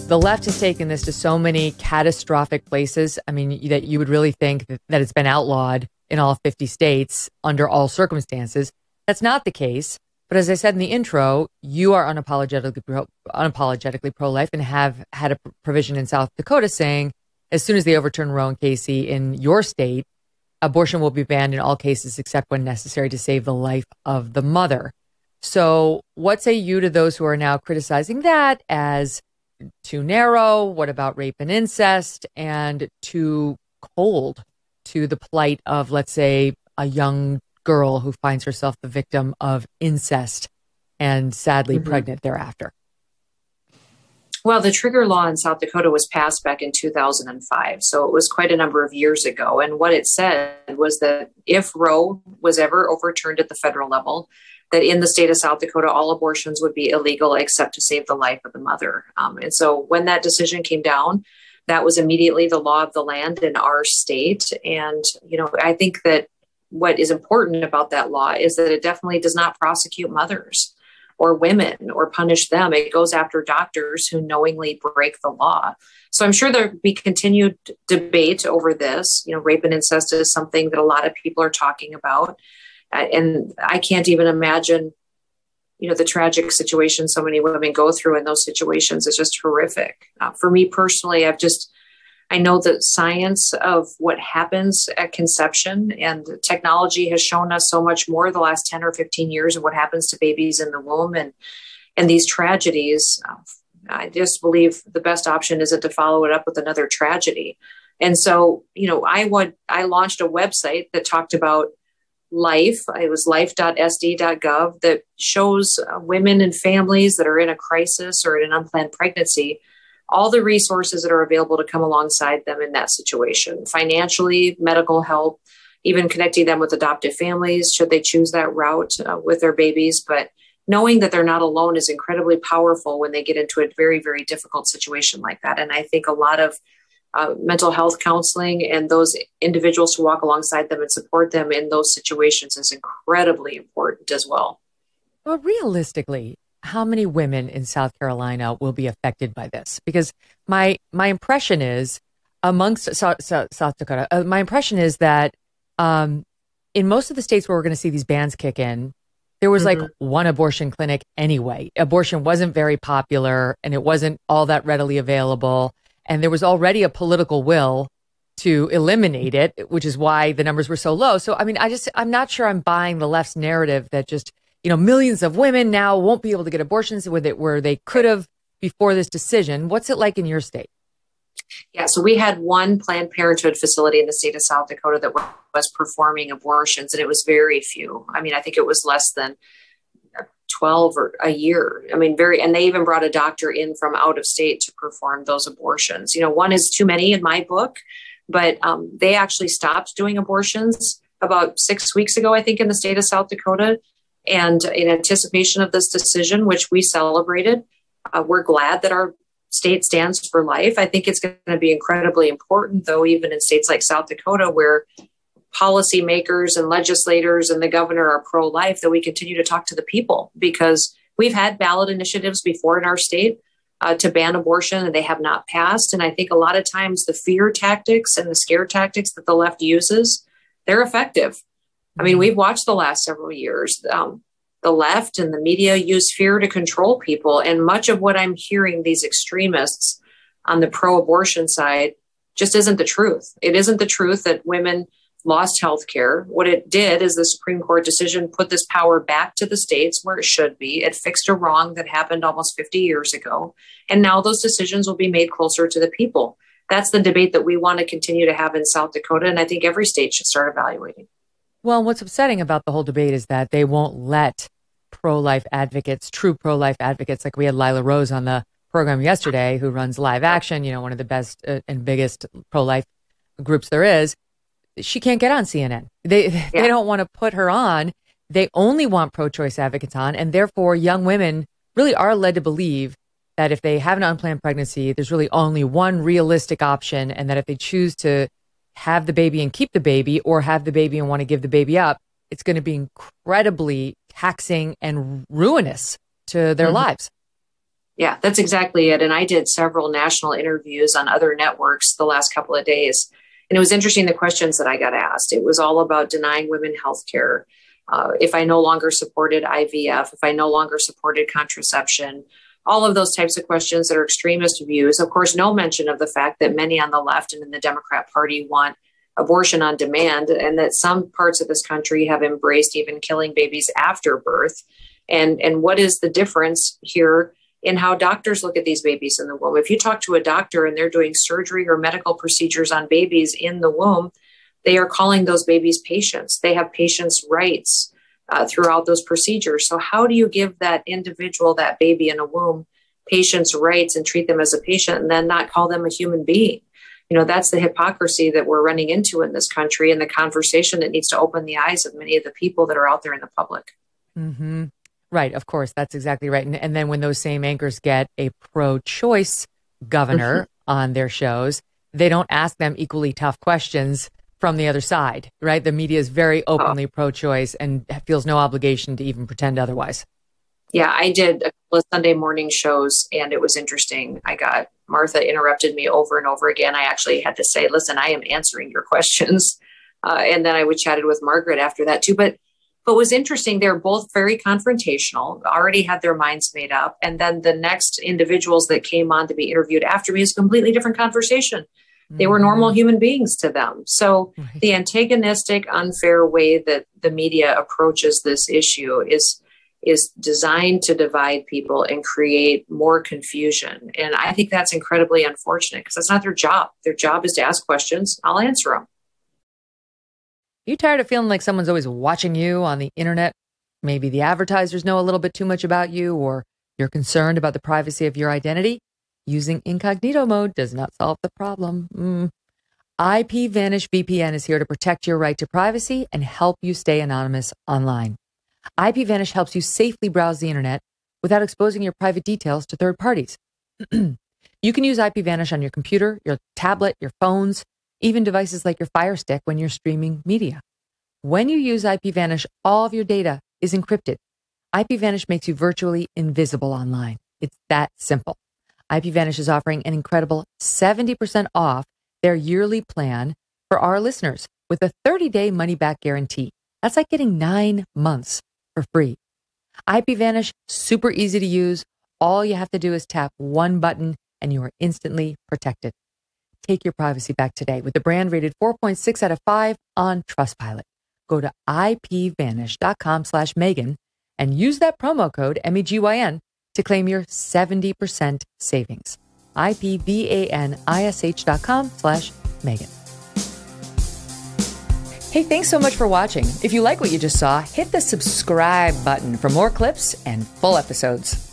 the left has taken this to so many catastrophic places. I mean, that you would really think that it's been outlawed in all 50 states under all circumstances. That's not the case. But as I said in the intro, you are unapologetically pro-life and have had a provision in South Dakota saying as soon as they overturn Roe and Casey in your state, abortion will be banned in all cases except when necessary to save the life of the mother. So what say you to those who are now criticizing that as too narrow? What about rape and incest, and too cold to the plight of, let's say, a young girl who finds herself the victim of incest and sadly pregnant thereafter? Well, the trigger law in South Dakota was passed back in 2005. So it was quite a number of years ago. And what it said was that if Roe was ever overturned at the federal level, that in the state of South Dakota, all abortions would be illegal except to save the life of the mother. And so when that decision came down, that was immediately the law of the land in our state. And, I think that what is important about that law is that it definitely does not prosecute mothers or women or punish them. It goes after doctors who knowingly break the law. So I'm sure there'll be continued debate over this. Rape and incest is something that a lot of people are talking about. And I can't even imagine, the tragic situation so many women go through in those situations is just horrific. For me personally, I know the science of what happens at conception, and technology has shown us so much more the last 10 or 15 years of what happens to babies in the womb and these tragedies. I just believe the best option isn't to follow it up with another tragedy. And so, I launched a website that talked about life. It was life.sd.gov that shows women and families that are in a crisis or in an unplanned pregnancy all the resources that are available to come alongside them in that situation, financially, medical help, even connecting them with adoptive families, should they choose that route with their babies. But knowing that they're not alone is incredibly powerful when they get into a very, very difficult situation like that. And I think a lot of mental health counseling and those individuals who walk alongside them and support them in those situations is incredibly important as well. Well, realistically, how many women in South Carolina will be affected by this? Because my impression is amongst South Dakota, my impression is that in most of the states where we're going to see these bans kick in, there was like one abortion clinic anyway. Abortion wasn't very popular and it wasn't all that readily available. And there was already a political will to eliminate it, which is why the numbers were so low. So, I mean, I'm not sure I'm buying the left's narrative that just, millions of women now won't be able to get abortions where they could have before this decision. What's it like in your state? Yeah, so we had one Planned Parenthood facility in the state of South Dakota that was performing abortions, and it was very few. I mean, I think it was less than 12 or a year. I mean, and they even brought a doctor in from out of state to perform those abortions. One is too many in my book, but they actually stopped doing abortions about 6 weeks ago, I think, in the state of South Dakota. And in anticipation of this decision, which we celebrated, we're glad that our state stands for life. I think it's going to be incredibly important, though, even in states like South Dakota, where policymakers and legislators and the governor are pro-life, that we continue to talk to the people, because we've had ballot initiatives before in our state to ban abortion, and they have not passed. And I think a lot of times the fear tactics and the scare tactics that the left uses, they're effective. I mean, we've watched the last several years. The left and the media use fear to control people. And much of what I'm hearing these extremists on the pro-abortion side just isn't the truth. It isn't the truth that women lost health care. What it did is the Supreme Court decision put this power back to the states where it should be. It fixed a wrong that happened almost 50 years ago. And now those decisions will be made closer to the people. That's the debate that we want to continue to have in South Dakota. And I think every state should start evaluating. Well, what's upsetting about the whole debate is that they won't let pro-life advocates, true pro-life advocates, like we had Lila Rose on the program yesterday, who runs Live Action, one of the best and biggest pro-life groups there is. She can't get on CNN. They don't want to put her on. They only want pro-choice advocates on, and therefore young women really are led to believe that if they have an unplanned pregnancy, there's really only one realistic option, and that if they choose to have the baby and keep the baby, or have the baby and want to give the baby up, it's going to be incredibly taxing and ruinous to their lives. Yeah, that's exactly it. And I did several national interviews on other networks the last couple of days. And it was interesting, the questions that I got asked. It was all about denying women health care. If I no longer supported IVF, if I no longer supported contraception, all of those types of questions that are extremist views. Of course, no mention of the fact that many on the left and in the Democrat Party want abortion on demand, and that some parts of this country have embraced even killing babies after birth. And what is the difference here in how doctors look at these babies in the womb? If you talk to a doctor and they're doing surgery or medical procedures on babies in the womb, they are calling those babies patients. They have patients' rights throughout those procedures. So how do you give that individual, that baby in a womb, patients' rights and treat them as a patient and then not call them a human being? You know, that's the hypocrisy that we're running into in this country, and the conversation that needs to open the eyes of many of the people that are out there in the public. Mm-hmm. Right. Of course. That's exactly right. And then when those same anchors get a pro-choice governor on their shows, they don't ask them equally tough questions from the other side, right? The media is very openly pro-choice and feels no obligation to even pretend otherwise. Yeah, I did a couple of Sunday morning shows, and it was interesting. Martha interrupted me over and over again. I actually had to say, listen, I am answering your questions. And then I would chatted with Margaret after that too. But what was interesting, they're both very confrontational, already had their minds made up. And then the next individuals that came on to be interviewed after me is a completely different conversation. They were normal human beings to them. So the antagonistic, unfair way that the media approaches this issue is designed to divide people and create more confusion. And I think that's incredibly unfortunate, because that's not their job. Their job is to ask questions. I'll answer them. You tired of feeling like someone's always watching you on the internet? Maybe the advertisers know a little bit too much about you, or you're concerned about the privacy of your identity? Using incognito mode does not solve the problem. IPVanish VPN is here to protect your right to privacy and help you stay anonymous online. IPVanish helps you safely browse the internet without exposing your private details to third parties. You can use IPVanish on your computer, your tablet, your phones, even devices like your Fire Stick when you're streaming media. When you use IPVanish, all of your data is encrypted. IPVanish makes you virtually invisible online. It's that simple. IPVanish is offering an incredible 70% off their yearly plan for our listeners with a 30-day money-back guarantee. That's like getting 9 months for free. IPVanish, super easy to use. All you have to do is tap one button and you are instantly protected. Take your privacy back today with the brand rated 4.6 out of 5 on Trustpilot. Go to ipvanish.com/Megyn and use that promo code MEGYN to claim your 70% savings. ipvanish.com/Megyn. Hey, thanks so much for watching. If you like what you just saw, hit the subscribe button for more clips and full episodes.